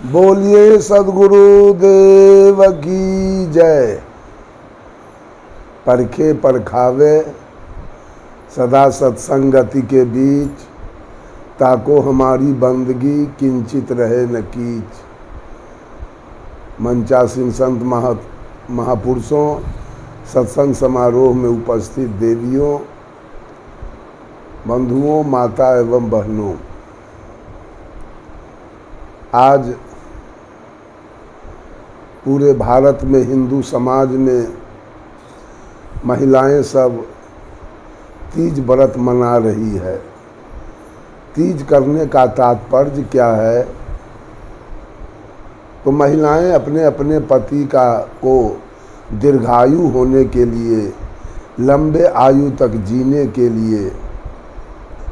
बोलिए सदगुरु देव की जय। परखे परखावे सदा सत्संगति के बीच, ताको हमारी बंदगी किंचित रहे न कीच। मंचासीन संत महापुरुषों, सत्संग समारोह में उपस्थित देवियों, बंधुओं, माता एवं बहनों, आज पूरे भारत में हिंदू समाज में महिलाएं सब तीज व्रत मना रही है। तीज करने का तात्पर्य क्या है? तो महिलाएं अपने अपने पति को दीर्घायु होने के लिए, लंबे आयु तक जीने के लिए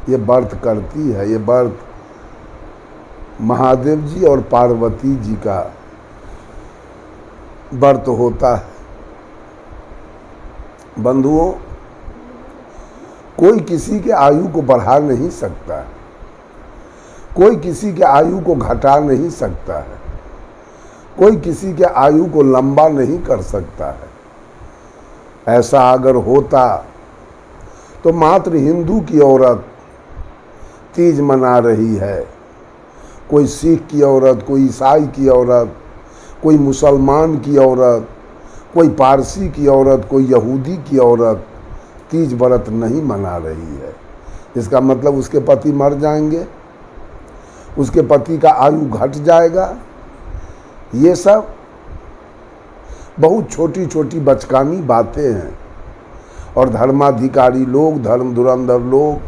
ये व्रत करती है। ये व्रत महादेव जी और पार्वती जी का व्रत होता है। बंधुओं, कोई किसी के आयु को बढ़ा नहीं सकता, कोई किसी के आयु को घटा नहीं सकता है, कोई किसी के आयु को लंबा नहीं कर सकता है। ऐसा अगर होता तो मात्र हिंदू की औरत तीज मना रही है, कोई सिख की औरत, कोई ईसाई की औरत, कोई मुसलमान की औरत, कोई पारसी की औरत, कोई यहूदी की औरत तीज व्रत नहीं मना रही है। इसका मतलब उसके पति मर जाएंगे, उसके पति का आयु घट जाएगा। ये सब बहुत छोटी छोटी बचकानी बातें हैं। और धर्माधिकारी लोग, धर्म धुरंधर लोग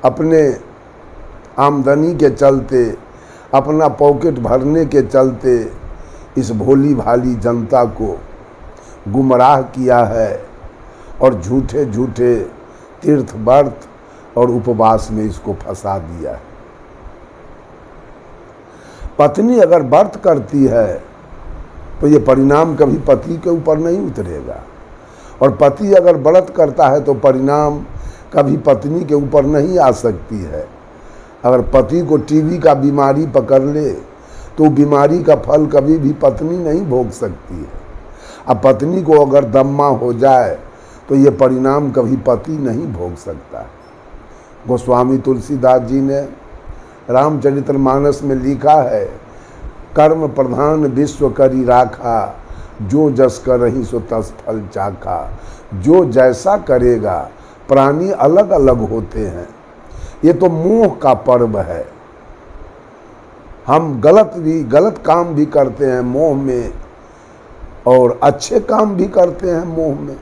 अपने आमदनी के चलते, अपना पॉकेट भरने के चलते इस भोली भाली जनता को गुमराह किया है और झूठे झूठे तीर्थ व्रत और उपवास में इसको फंसा दिया है। पत्नी अगर व्रत करती है तो ये परिणाम कभी पति के ऊपर नहीं उतरेगा, और पति अगर व्रत करता है तो परिणाम कभी पत्नी के ऊपर नहीं आ सकती है। अगर पति को टीबी का बीमारी पकड़ ले तो बीमारी का फल कभी भी पत्नी नहीं भोग सकती है। अब पत्नी को अगर दम्मा हो जाए तो ये परिणाम कभी पति नहीं भोग सकता है। गोस्वामी तुलसीदास जी ने रामचरितमानस में लिखा है, कर्म प्रधान विश्व करी राखा, जो जस करहि सो तस फल चाखा। जो जैसा करेगा, प्राणी अलग अलग होते हैं। ये तो मोह का पर्व है। हम गलत काम भी करते हैं मोह में, और अच्छे काम भी करते हैं मोह में,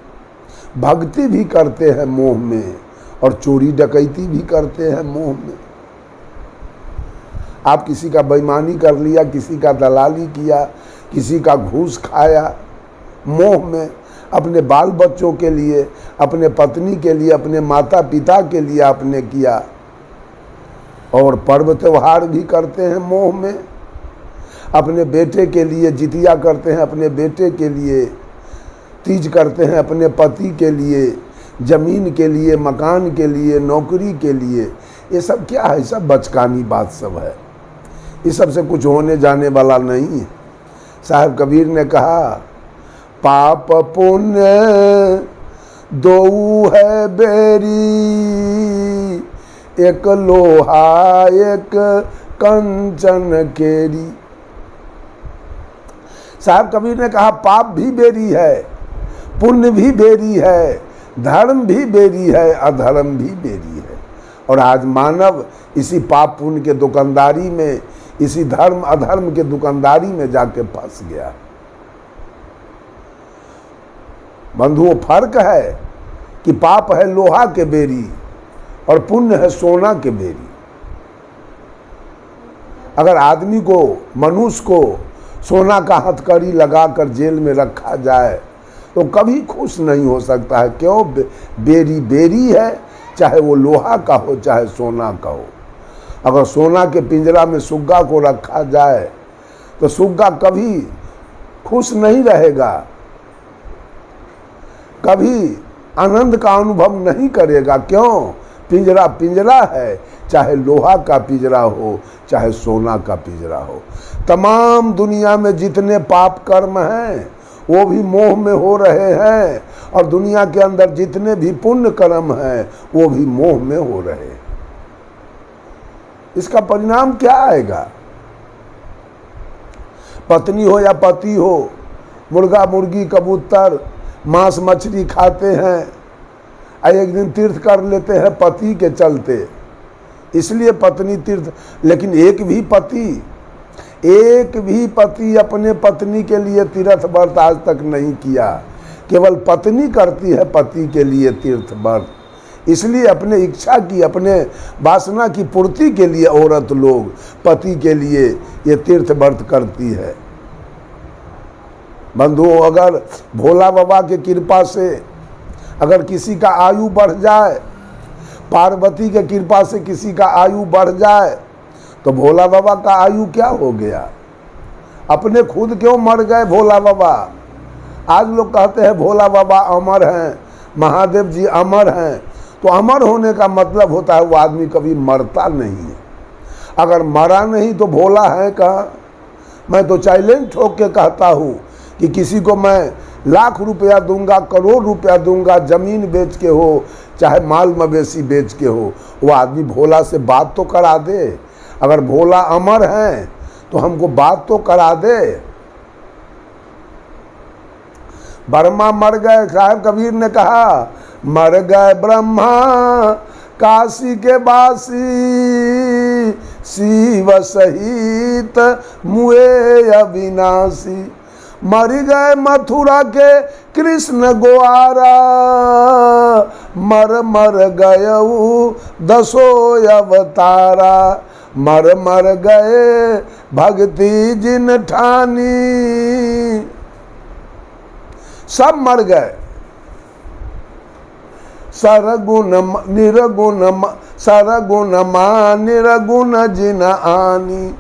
भक्ति भी करते हैं मोह में, और चोरी डकैती भी करते हैं मोह में। आप किसी का बेईमानी कर लिया, किसी का दलाली किया, किसी का घूस खाया, मोह में अपने बाल बच्चों के लिए, अपने पत्नी के लिए, अपने माता पिता के लिए आपने किया। और पर्व त्योहार भी करते हैं मोह में, अपने बेटे के लिए जितिया करते हैं, अपने बेटे के लिए तीज करते हैं, अपने पति के लिए, जमीन के लिए, मकान के लिए, नौकरी के लिए। ये सब क्या है? सब बचकानी बात सब है। इस सब से कुछ होने जाने वाला नहीं है। साहब कबीर ने कहा, पाप पुण्य दो है बेरी, एक लोहा एक कंचन केरी। साहब कबीर ने कहा, पाप भी बेरी है, पुण्य भी बेरी है, धर्म भी बेरी है, अधर्म भी बेरी है। और आज मानव इसी पाप पुण्य के दुकानदारी में, इसी धर्म अधर्म के दुकानदारी में जाके फंस गया। बंधुओं, फर्क है कि पाप है लोहा के बेरी और पुण्य है सोना के बेरी। अगर आदमी को, मनुष्य को सोना का हथकड़ी लगाकर जेल में रखा जाए तो कभी खुश नहीं हो सकता है। क्यों? बेरी बेरी है, चाहे वो लोहा का हो चाहे सोना का हो। अगर सोना के पिंजरा में सुग्गा को रखा जाए तो सुग्गा कभी खुश नहीं रहेगा, कभी आनंद का अनुभव नहीं करेगा। क्यों? पिंजरा पिंजरा है, चाहे लोहा का पिंजरा हो, चाहे सोना का पिंजरा हो। तमाम दुनिया में जितने पाप कर्म हैं वो भी मोह में हो रहे हैं, और दुनिया के अंदर जितने भी पुण्य कर्म हैं वो भी मोह में हो रहे हैं। इसका परिणाम क्या आएगा? पत्नी हो या पति हो, मुर्गा मुर्गी कबूतर मांस मछली खाते हैं, एक दिन तीर्थ कर लेते हैं पति के चलते, इसलिए पत्नी तीर्थ। लेकिन एक भी पति अपने पत्नी के लिए तीर्थ व्रत आज तक नहीं किया, केवल पत्नी करती है पति के लिए तीर्थ व्रत। इसलिए अपने इच्छा की, अपने वासना की पूर्ति के लिए औरत लोग पति के लिए ये तीर्थ व्रत करती है। बंधुओं, अगर भोला बाबा की कृपा से अगर किसी का आयु बढ़ जाए, पार्वती के कृपा से किसी का आयु बढ़ जाए, तो भोला बाबा का आयु क्या हो गया? अपने खुद क्यों मर गए भोला बाबा? आज लोग कहते हैं भोला बाबा अमर हैं, महादेव जी अमर हैं। तो अमर होने का मतलब होता है वो आदमी कभी मरता नहीं है। अगर मरा नहीं तो भोला है कहाँ? मैं तो चैलेंज ठोक के कहता हूँ कि किसी को मैं लाख रुपया दूंगा, करोड़ रुपया दूंगा, जमीन बेच के हो चाहे माल मवेशी बेच के हो, वो आदमी भोला से बात तो करा दे। अगर भोला अमर है तो हमको बात तो करा दे। ब्रह्मा मर गए, साहब कबीर ने कहा मर गए ब्रह्मा काशी के बासी, शिव सहित मुए अविनाशी। मर गए मथुरा के कृष्ण ग्वारा, मर मर गयऊ दसो अवतारा। मर मर गए भक्ति जिन ठानी, सब मर गए। सरगुण मा निर्गुण जिन आनी,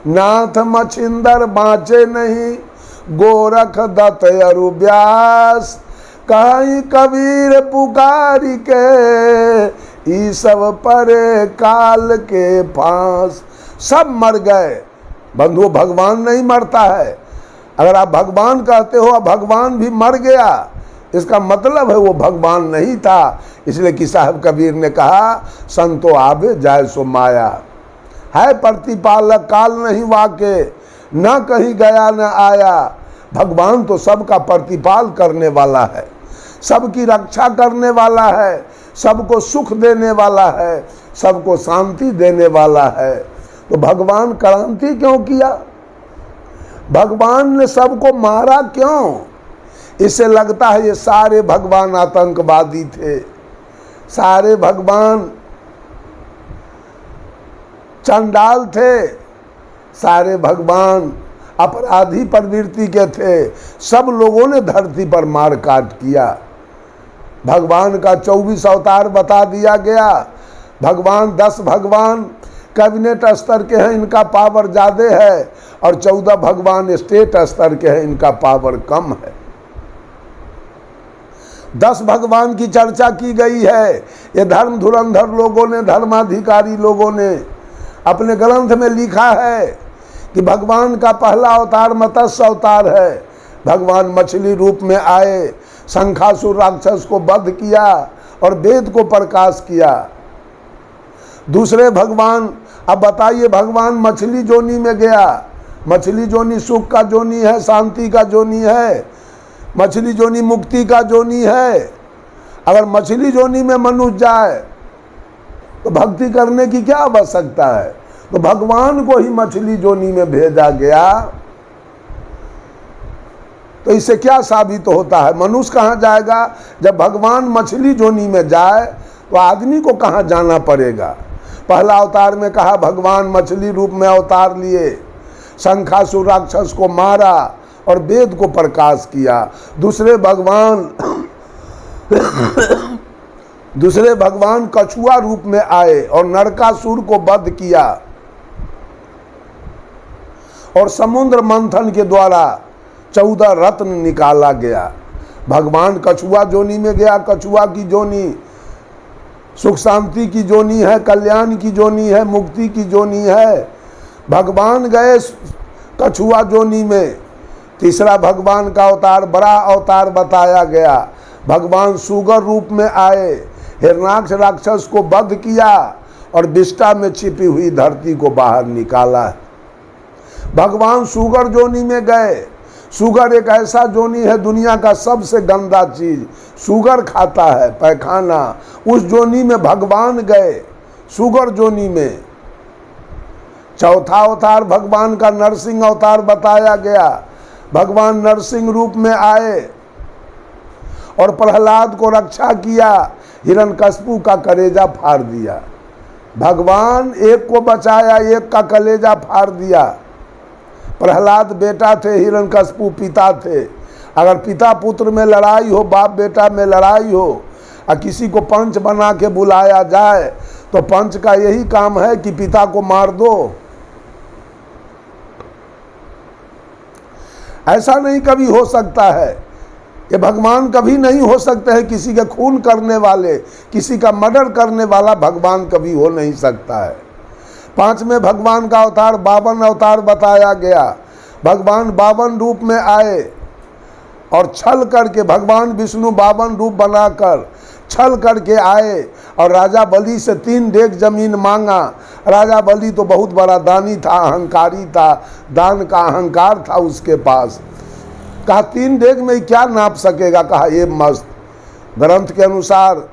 नाथ मछिंदर बाँचे नहीं, गोरख दत्त अरु व्यास। कहीं कबीर पुकारी के, ई सब परे काल के फांस। सब मर गए। बंधुओं, भगवान नहीं मरता है। अगर आप भगवान कहते हो अब भगवान भी मर गया, इसका मतलब है वो भगवान नहीं था। इसलिए कि साहब कबीर ने कहा संतो आवे जाय सो माया, है प्रतिपालक काल नहीं वाके, न कहीं गया न आया। भगवान तो सबका प्रतिपाल करने वाला है, सबकी रक्षा करने वाला है, सबको सुख देने वाला है, सबको शांति देने वाला है। तो भगवान क्रांति क्यों किया? भगवान ने सबको मारा क्यों? इससे लगता है ये सारे भगवान आतंकवादी थे, सारे भगवान चंडाल थे, सारे भगवान अपराधी प्रवृत्ति के थे। सब लोगों ने धरती पर मार काट किया। भगवान का 24 अवतार बता दिया गया। भगवान 10 भगवान कैबिनेट स्तर के हैं, इनका पावर ज़्यादा है, और 14 भगवान स्टेट स्तर के हैं, इनका पावर कम है। 10 भगवान की चर्चा की गई है। ये धर्म धुरंधर लोगों ने, धर्माधिकारी लोगों ने अपने ग्रंथ में लिखा है कि भगवान का पहला अवतार मत्स्य अवतार है। भगवान मछली रूप में आए, शंखासुर राक्षस को वध किया और वेद को प्रकाश किया। दूसरे भगवान, अब बताइए, भगवान मछली जोनी में गया। मछली जोनी सुख का जोनी है, शांति का जोनी है। मछली जोनी मुक्ति का जोनी है। अगर मछली जोनी में मनुष्य जाए तो भक्ति करने की क्या आवश्यकता है? तो भगवान को ही मछली जोनी में भेजा गया। तो इससे क्या साबित होता है? मनुष्य कहाँ जाएगा? जब भगवान मछली जोनी में जाए तो आदमी को कहाँ जाना पड़ेगा? पहला अवतार में कहा भगवान मछली रूप में अवतार लिए, शंखासुर राक्षस को मारा और वेद को प्रकाश किया। दूसरे भगवान कछुआ रूप में आए और नरकासुर को वध किया, और समुद्र मंथन के द्वारा 14 रत्न निकाला गया। भगवान कछुआ जोनी में गया, कछुआ की जोनी सुख शांति की जोनी है, कल्याण की जोनी है, मुक्ति की जोनी है। भगवान गए कछुआ जोनी में, तीसरा भगवान का अवतार, बड़ा अवतार बताया गया। भगवान सुगर रूप में आए, हिरणाक्ष राक्षस को वध किया और विष्ठा में छिपी हुई धरती को बाहर निकाला। भगवान सुगर जोनी में गए। सुगर एक ऐसा जोनी है, दुनिया का सबसे गंदा चीज सुगर खाता है, पैखाना। उस जोनी में भगवान गए, सुगर जोनी में। चौथा अवतार भगवान का नरसिंह अवतार बताया गया। भगवान नरसिंह रूप में आए और प्रहलाद को रक्षा किया, हिरण्यकश्यप का कलेजा फाड़ दिया। भगवान एक को बचाया, एक का कलेजा फाड़ दिया। प्रहलाद बेटा थे, हिरण्यकश्यप पिता थे। अगर पिता पुत्र में लड़ाई हो, बाप बेटा में लड़ाई हो और किसी को पंच बना के बुलाया जाए तो पंच का यही काम है कि पिता को मार दो। ऐसा नहीं कभी हो सकता है। ये भगवान कभी नहीं हो सकते हैं। किसी के खून करने वाले, किसी का मर्डर करने वाला भगवान कभी हो नहीं सकता है। पांचवें भगवान का अवतार 52 अवतार बताया गया। भगवान 52 रूप में आए और छल करके, भगवान विष्णु 52 रूप बनाकर छल करके आए और राजा बलि से 3 डेग जमीन मांगा। राजा बलि तो बहुत बड़ा दानी था, अहंकारी था, दान का अहंकार था उसके पास। कहा 3 डेग में क्या नाप सकेगा? कहा ये मस्त। ग्रंथ के अनुसार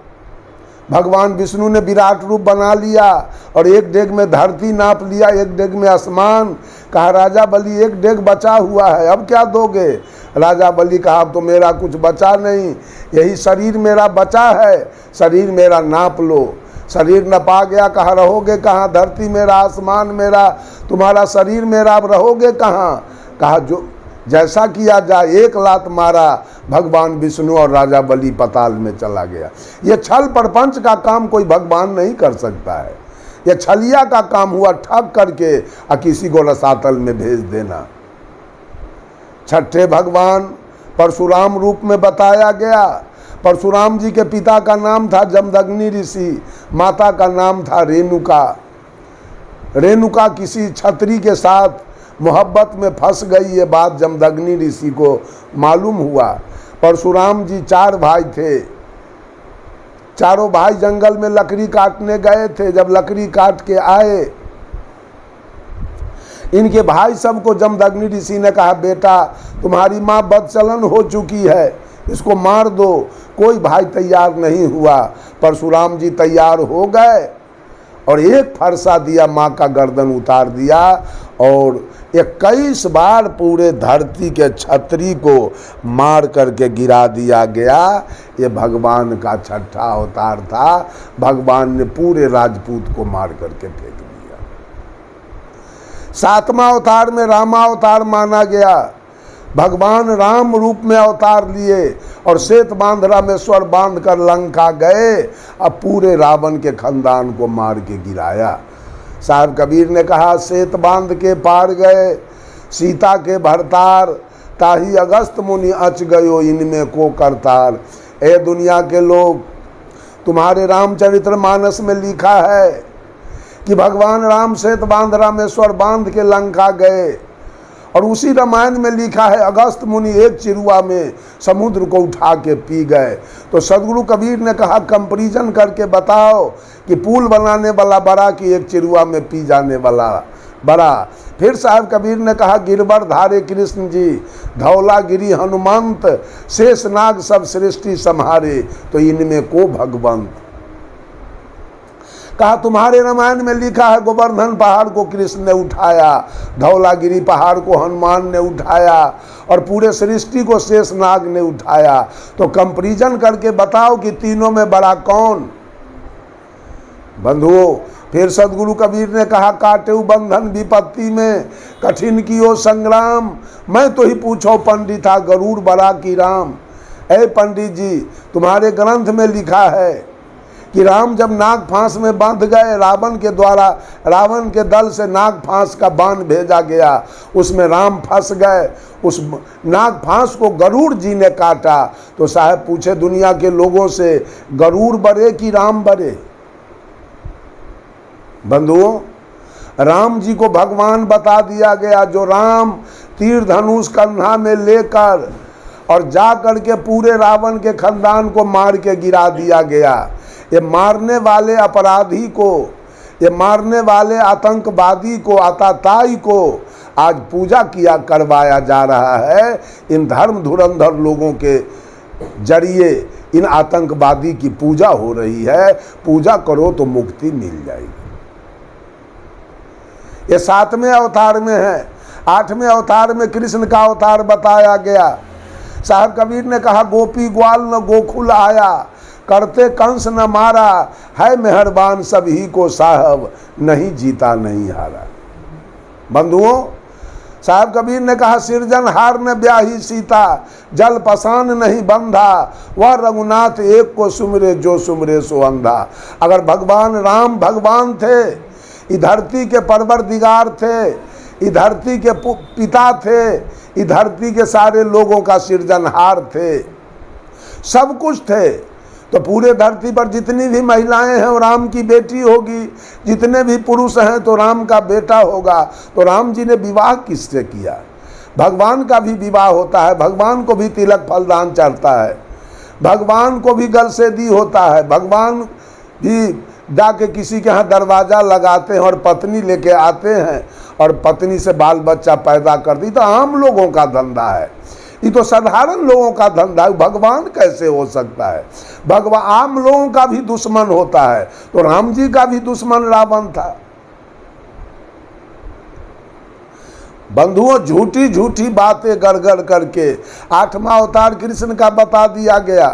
भगवान विष्णु ने विराट रूप बना लिया और 1 डेग में धरती नाप लिया, 1 डेग में आसमान। कहा राजा बलि 1 डेग बचा हुआ है, अब क्या दोगे? राजा बलि कहा अब तो मेरा कुछ बचा नहीं, यही शरीर मेरा बचा है, शरीर मेरा नाप लो। शरीर नपा गया। कहा रहोगे कहाँ? धरती मेरा, आसमान मेरा, तुम्हारा शरीर मेरा, अब रहोगे कहाँ? कहा जो जैसा किया जाए। 1 लात मारा, भगवान विष्णु और राजा बलि पाताल में चला गया। ये छल प्रपंच का काम कोई भगवान नहीं कर सकता है। यह छलिया का काम हुआ, ठग करके और किसी को रसातल में भेज देना। छठे भगवान परशुराम रूप में बताया गया। परशुराम जी के पिता का नाम था जमदग्नि ऋषि, माता का नाम था रेणुका। रेणुका किसी छत्री के साथ मोहब्बत में फंस गई, ये बात जमदग्नि ऋषि को मालूम हुआ। परशुराम जी 4 भाई थे। चारों भाई जंगल में लकड़ी काटने गए थे। जब लकड़ी काट के आए, इनके भाई सबको जमदग्नि ऋषि ने कहा बेटा तुम्हारी माँ बदचलन हो चुकी है, इसको मार दो। कोई भाई तैयार नहीं हुआ। परशुराम जी तैयार हो गए और एक फरसा दिया, माँ का गर्दन उतार दिया और 21 बार पूरे धरती के छत्री को मार करके गिरा दिया गया। ये भगवान का छठा अवतार था। भगवान ने पूरे राजपूत को मार करके फेंक दिया। 7वां अवतार में रामावतार माना गया। भगवान राम रूप में अवतार लिए और श्वेत बांध रामेश्वर बांध कर लंका गए। अब पूरे रावण के खानदान को मार के गिराया। साहब कबीर ने कहा श्वेत बांध के पार गए सीता के भरतार, ताही अगस्त मुनि अच गयो इनमें को करतार। ए दुनिया के लोग, तुम्हारे रामचरित्र मानस में लिखा है कि भगवान राम श्वेत बांध रामेश्वर बांध के लंका गए और उसी रामायण में लिखा है अगस्त मुनि एक चिरुआ में समुद्र को उठा के पी गए। तो सदगुरु कबीर ने कहा कंपैरिजन करके बताओ कि पुल बनाने वाला बड़ा कि एक चिरुआ में पी जाने वाला बड़ा। फिर साहब कबीर ने कहा गिरबर धारे कृष्ण जी, धौलागिरी हनुमंत, शेषनाग सब सृष्टि संहारे, तो इनमें को भगवंत। कहा तुम्हारे रामायण में लिखा है गोवर्धन पहाड़ को कृष्ण ने उठाया, धौलागिरी पहाड़ को हनुमान ने उठाया और पूरे सृष्टि को शेषनाग ने उठाया। तो कंपैरिजन करके बताओ कि तीनों में बड़ा कौन? बंधुओं, फिर सदगुरु कबीर ने कहा काटेऊ बंधन विपत्ति में, कठिन कियो संग्राम, मैं तो ही पूछो पंडिता गरुड़ बड़ा की राम। ऐ पंडित जी, तुम्हारे ग्रंथ में लिखा है कि राम जब नाग फांस में बांध गए, रावण के द्वारा रावण के दल से नाग फांस का बाण भेजा गया, उसमें राम फंस गए। उस नाग फांस को गरुड़ जी ने काटा। तो साहब पूछे दुनिया के लोगों से गरुड़ बड़े कि राम बड़े? बंधुओं, राम जी को भगवान बता दिया गया, जो राम तीर धनुष कंधा में लेकर और जा करके पूरे रावण के खानदान को मार के गिरा दिया गया। ये मारने वाले अपराधी को, ये मारने वाले आतंकवादी को, आतताई को आज पूजा किया करवाया जा रहा है। इन धर्म धुरंधर लोगों के जरिए इन आतंकवादी की पूजा हो रही है। पूजा करो तो मुक्ति मिल जाएगी। ये 7वें अवतार में है। 8वें अवतार में कृष्ण का अवतार बताया गया। साहब कबीर ने कहा, गोपी ग्वाल न गोकुल आया, करते कंस न मारा, है मेहरबान सभी को साहब, नहीं जीता नहीं हारा। बंधुओं, साहब कबीर ने कहा, सिरजनहार ने ब्याही सीता, जल पसान नहीं बंधा, वह रघुनाथ एक को सुमरे, जो सुमरे सो अंधा। अगर भगवान राम भगवान थे, इस धरती के परवरदिगार थे, इस धरती के पिता थे, इस धरती के सारे लोगों का सृजनहार थे, सब कुछ थे, तो पूरे धरती पर जितनी भी महिलाएं हैं वो राम की बेटी होगी, जितने भी पुरुष हैं तो राम का बेटा होगा। तो राम जी ने विवाह किससे किया? भगवान का भी विवाह होता है, भगवान को भी तिलक फलदान चढ़ता है, भगवान को भी गलसेदी होता है, भगवान भी जाके किसी के यहाँ दरवाज़ा लगाते हैं और पत्नी लेके आते हैं और पत्नी से बाल बच्चा पैदा कर दी। तो आम लोगों का धंधा है, ये तो साधारण लोगों का धंधा है। भगवान कैसे हो सकता है? भगवान आम लोगों का भी दुश्मन होता है, तो राम जी का भी दुश्मन रावण था। बंधुओं, झूठी झूठी बातें गड़गड़ करके 8वां अवतार कृष्ण का बता दिया गया।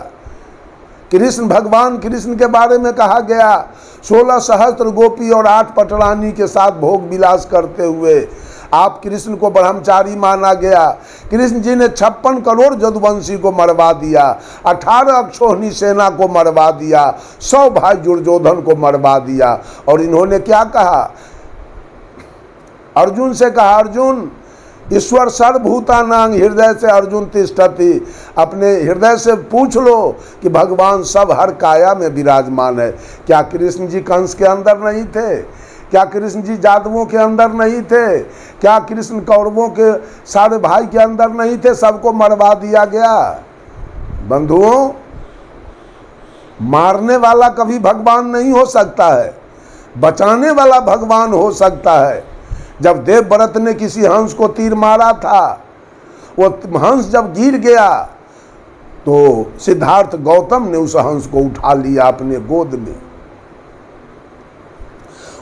कृष्ण, भगवान कृष्ण के बारे में कहा गया, 16 सहस्त्र गोपी और 8 पटरानी के साथ भोग विलास करते हुए आप कृष्ण को ब्रह्मचारी माना गया। कृष्ण जी ने 56 करोड़ जदुवंशी को मरवा दिया, 18 अक्षोहिणी सेना को मरवा दिया, 100 भाई दुर्योधन को मरवा दिया। और इन्होंने क्या कहा? अर्जुन से कहा, अर्जुन ईश्वर सर्वभूतानां हृदय से अर्जुन तिष्ठति, अपने हृदय से पूछ लो कि भगवान सब हर काया में विराजमान है। क्या कृष्ण जी कंस के अंदर नहीं थे? क्या कृष्ण जी जादवों के अंदर नहीं थे? क्या कृष्ण कौरवों के सारे भाई के अंदर नहीं थे? सबको मरवा दिया गया। बंधुओं, मारने वाला कभी भगवान नहीं हो सकता है, बचाने वाला भगवान हो सकता है। जब देवव्रत ने किसी हंस को तीर मारा था, वो हंस जब गिर गया तो सिद्धार्थ गौतम ने उस हंस को उठा लिया, अपने गोद में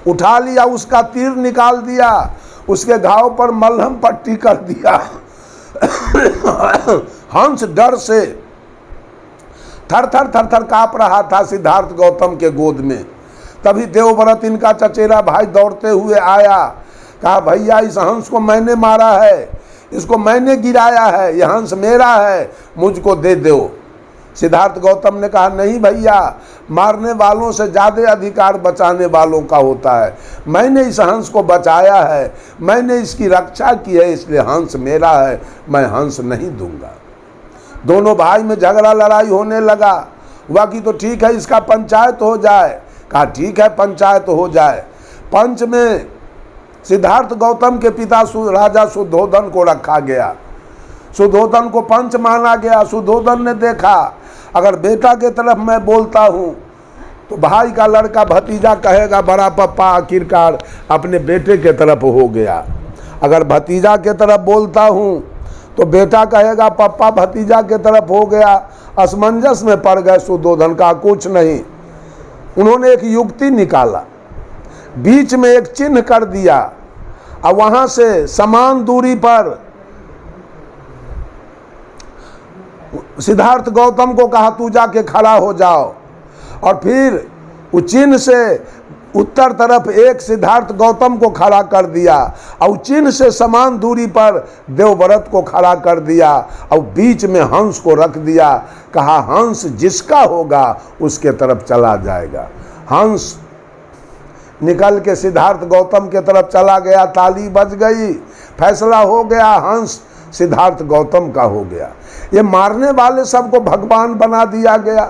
उठा लिया, उसका तीर निकाल दिया, उसके घाव पर मलहम पट्टी कर दिया। हंस डर से थर थर थर थर कांप रहा था सिद्धार्थ गौतम के गोद में। तभी देवव्रत, इनका चचेरा भाई, दौड़ते हुए आया, कहा, भैया इस हंस को मैंने मारा है, इसको मैंने गिराया है, यह हंस मेरा है, मुझको दे दो। सिद्धार्थ गौतम ने कहा, नहीं भैया, मारने वालों से ज़्यादा अधिकार बचाने वालों का होता है। मैंने इस हंस को बचाया है, मैंने इसकी रक्षा की है, इसलिए हंस मेरा है, मैं हंस नहीं दूंगा। दोनों भाई में झगड़ा लड़ाई होने लगा। हुआ कि तो ठीक है, इसका पंचायत हो जाए। कहा, ठीक है, पंचायत हो जाए। पंच में सिद्धार्थ गौतम के पिता राजा सुद्धोधन को रखा गया। सुद्धोधन को पंच माना गया। सुद्धोधन ने देखा, अगर बेटा के तरफ मैं बोलता हूँ तो भाई का लड़का भतीजा कहेगा, बड़ा पप्पा आखिरकार अपने बेटे के तरफ हो गया। अगर भतीजा के तरफ बोलता हूँ तो बेटा कहेगा पप्पा भतीजा के तरफ हो गया। असमंजस में पड़ गए सुद्धोधन। का कुछ नहीं, उन्होंने एक युक्ति निकाला, बीच में एक चिन्ह कर दिया और वहां से समान दूरी पर सिद्धार्थ गौतम को कहा, तू जाके खड़ा हो जाओ। और फिर उस चिन्ह से उत्तर तरफ एक सिद्धार्थ गौतम को खड़ा कर दिया और चिन्ह से समान दूरी पर देवव्रत को खड़ा कर दिया और बीच में हंस को रख दिया। कहा, हंस जिसका होगा उसके तरफ चला जाएगा। हंस निकल के सिद्धार्थ गौतम के तरफ चला गया। ताली बज गई, फैसला हो गया, हंस सिद्धार्थ गौतम का हो गया। ये मारने वाले सबको भगवान बना दिया गया।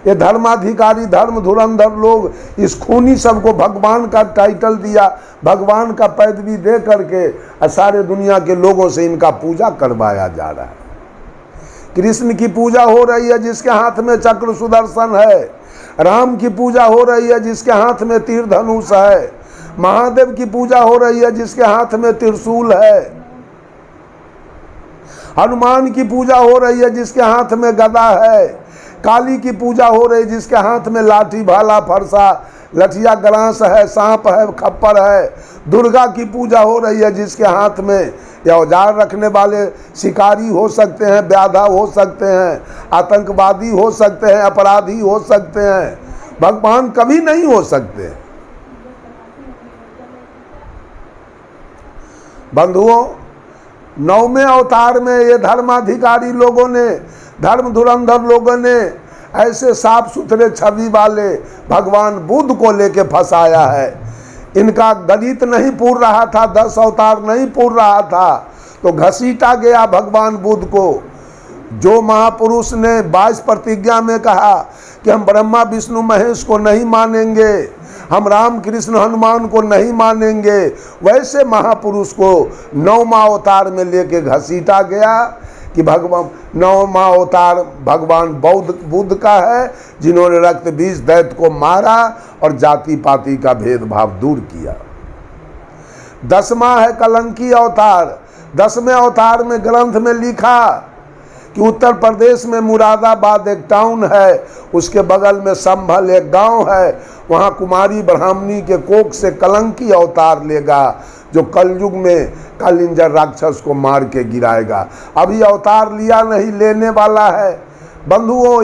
ये धर्माधिकारी धर्म धुरंधर लोग इस खूनी सबको भगवान का टाइटल दिया, भगवान का पदवी दे करके सारे दुनिया के लोगों से इनका पूजा करवाया जा रहा है। कृष्ण की पूजा हो रही है जिसके हाथ में चक्र सुदर्शन है, राम की पूजा हो रही है जिसके हाथ में तीर धनुष है, महादेव की पूजा हो रही है जिसके हाथ में त्रिशूल है, हनुमान की पूजा हो रही है जिसके हाथ में गदा है, काली की पूजा हो रही है जिसके हाथ में लाठी भाला फरसा लठिया ग्रास है, सांप है, खप्पर है, दुर्गा की पूजा हो रही है जिसके हाथ में या औजार रखने वाले शिकारी हो सकते हैं, व्याधा हो सकते हैं, आतंकवादी हो सकते हैं, अपराधी हो सकते हैं, भगवान कभी नहीं हो सकते। बंधुओं, 9वें अवतार में ये धर्माधिकारी लोगों ने, धर्म धुरंधर लोगों ने ऐसे साफ सुथरे छवि वाले भगवान बुद्ध को लेके फंसाया है। इनका गणित नहीं पूर रहा था, 10 अवतार नहीं पूर रहा था, तो घसीटा गया भगवान बुद्ध को। जो महापुरुष ने 22 प्रतिज्ञा में कहा कि हम ब्रह्मा विष्णु महेश को नहीं मानेंगे, हम राम कृष्ण हनुमान को नहीं मानेंगे, वैसे महापुरुष को 9वां अवतार में लेके घसीटा गया कि भगवान 9वां अवतार भगवान बुद्ध का है, जिन्होंने रक्त बीज दैत्य को मारा और जाति पाति का भेदभाव दूर किया। 10वां है कलंकी अवतार। 10वें अवतार में ग्रंथ में लिखा कि उत्तर प्रदेश में मुरादाबाद एक टाउन है, उसके बगल में संभल एक गांव है, वहाँ कुमारी ब्राह्मणी के कोख से कलंकी अवतार लेगा, जो कलयुग में कालिंजर राक्षस को मार के गिराएगा। अभी अवतार लिया नहीं, लेने वाला है। बंधुओं,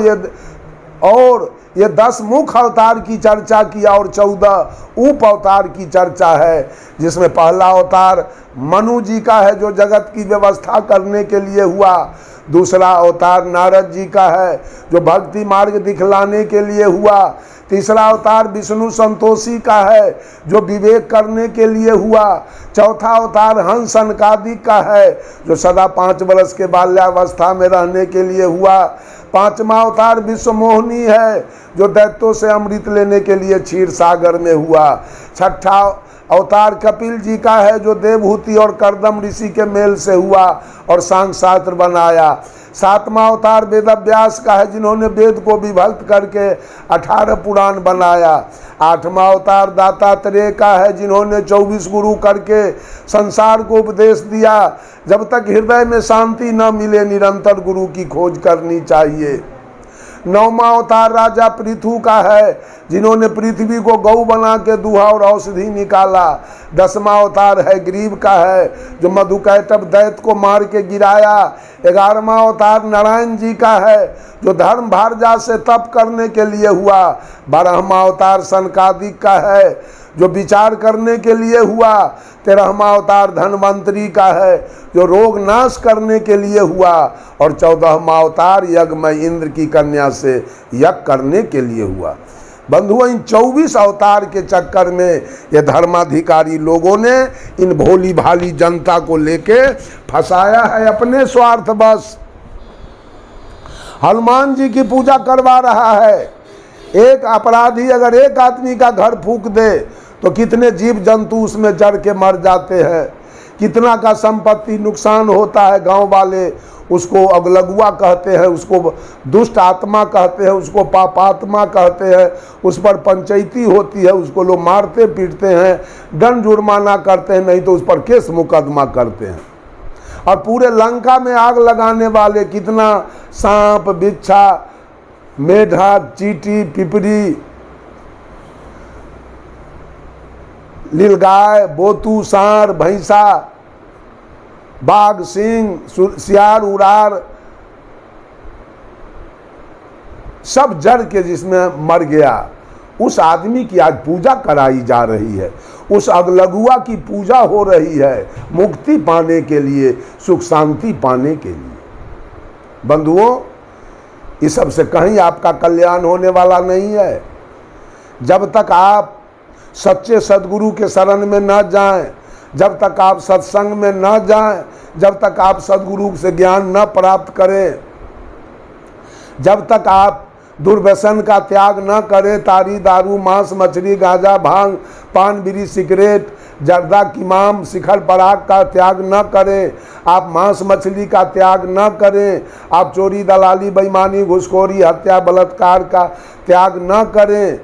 ये 10 मुख्य अवतार की चर्चा किया और 14 उप अवतार की चर्चा है, जिसमें पहला अवतार मनु जी का है जो जगत की व्यवस्था करने के लिए हुआ। दूसरा अवतार नारद जी का है जो भक्ति मार्ग दिखलाने के लिए हुआ। तीसरा अवतार विष्णु संतोषी का है जो विवेक करने के लिए हुआ। चौथा अवतार हंस सनकादिक का है जो सदा 5 वर्ष के बाल्यावस्था में रहने के लिए हुआ। 5वां अवतार विश्व मोहिनी है जो दैत्यों से अमृत लेने के लिए क्षीर सागर में हुआ। 6ठा अवतार कपिल जी का है जो देवहूति और कर्दम ऋषि के मेल से हुआ और सांख्य शास्त्र बनाया। 7वां अवतार वेदव्यास का है जिन्होंने वेद को विभक्त करके 18 पुराण बनाया। 8वां अवतार दातात्रेय का है जिन्होंने 24 गुरु करके संसार को उपदेश दिया। जब तक हृदय में शांति न मिले निरंतर गुरु की खोज करनी चाहिए। 9वां अवतार राजा पृथु का है जिन्होंने पृथ्वी को गौ बना के दूहा और औषधि निकाला। 10वां अवतार है ग्रीव का है जो मधुकैटभ दैत्य को मार के गिराया। 11वां अवतार नारायण जी का है जो धर्म भारजा से तप करने के लिए हुआ। 12वां अवतार सनकादिक का है जो विचार करने के लिए हुआ। 13वां अवतार धन्वंतरी का है जो रोग नाश करने के लिए हुआ। और 14वां अवतार यज्ञमय इंद्र की कन्या से यज्ञ करने के लिए हुआ। बंधुओं, इन 24 अवतार के चक्कर में ये धर्माधिकारी लोगों ने इन भोली भाली जनता को लेके फंसाया है अपने स्वार्थ बस। हनुमान जी की पूजा करवा रहा है। एक अपराधी अगर एक आदमी का घर फूंक दे तो कितने जीव जंतु उसमें जड़ के मर जाते हैं, कितना का संपत्ति नुकसान होता है। गांव वाले उसको अगलगुआ कहते हैं, उसको दुष्ट आत्मा कहते हैं, उसको पापात्मा कहते हैं। उस पर पंचायती होती है, उसको लोग मारते पीटते हैं, दंड जुर्माना करते हैं, नहीं तो उस पर केस मुकदमा करते हैं। और पूरे लंका में आग लगाने वाले कितना सांप बिच्छा मेढक चींटी पिपरी नीलगाय बोतू सांड भैंसा बाघ सिंह सियार उरार सब जड़ के जिसमें मर गया, उस आदमी की आज पूजा कराई जा रही है। उस अगलगुआ की पूजा हो रही है मुक्ति पाने के लिए, सुख शांति पाने के लिए। बंधुओं, इस सब से कहीं आपका कल्याण होने वाला नहीं है। जब तक आप सच्चे सद्गुरु के शरण में न जाएं, जब तक आप सत्संग में न जाएं, जब तक आप सद्गुरु से ज्ञान न प्राप्त करें, जब तक आप दुर्व्यसन का त्याग न करे, तारी दारू मांस मछली गांजा भांग पान बीड़ी सिगरेट जर्दा किमाम शिखर पराग का त्याग न करें, आप मांस मछली का त्याग न करें, आप चोरी दलाली बेईमानी घुसखोरी हत्या बलात्कार का त्याग न करें,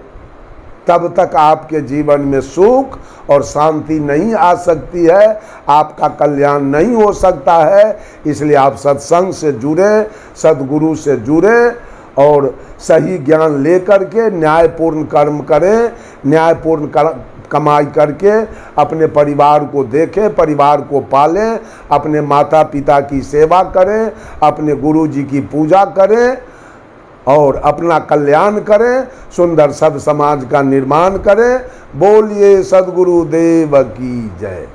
तब तक आपके जीवन में सुख और शांति नहीं आ सकती है, आपका कल्याण नहीं हो सकता है। इसलिए आप सत्संग से जुड़े, सद्गुरु से जुड़े और सही ज्ञान लेकर के न्यायपूर्ण कर्म करें, न्यायपूर्ण कमाई करके अपने परिवार को देखें, परिवार को पालें, अपने माता पिता की सेवा करें, अपने गुरु जी की पूजा करें और अपना कल्याण करें, सुंदर सद समाज का निर्माण करें। बोलिए सद्गुरुदेव की जय।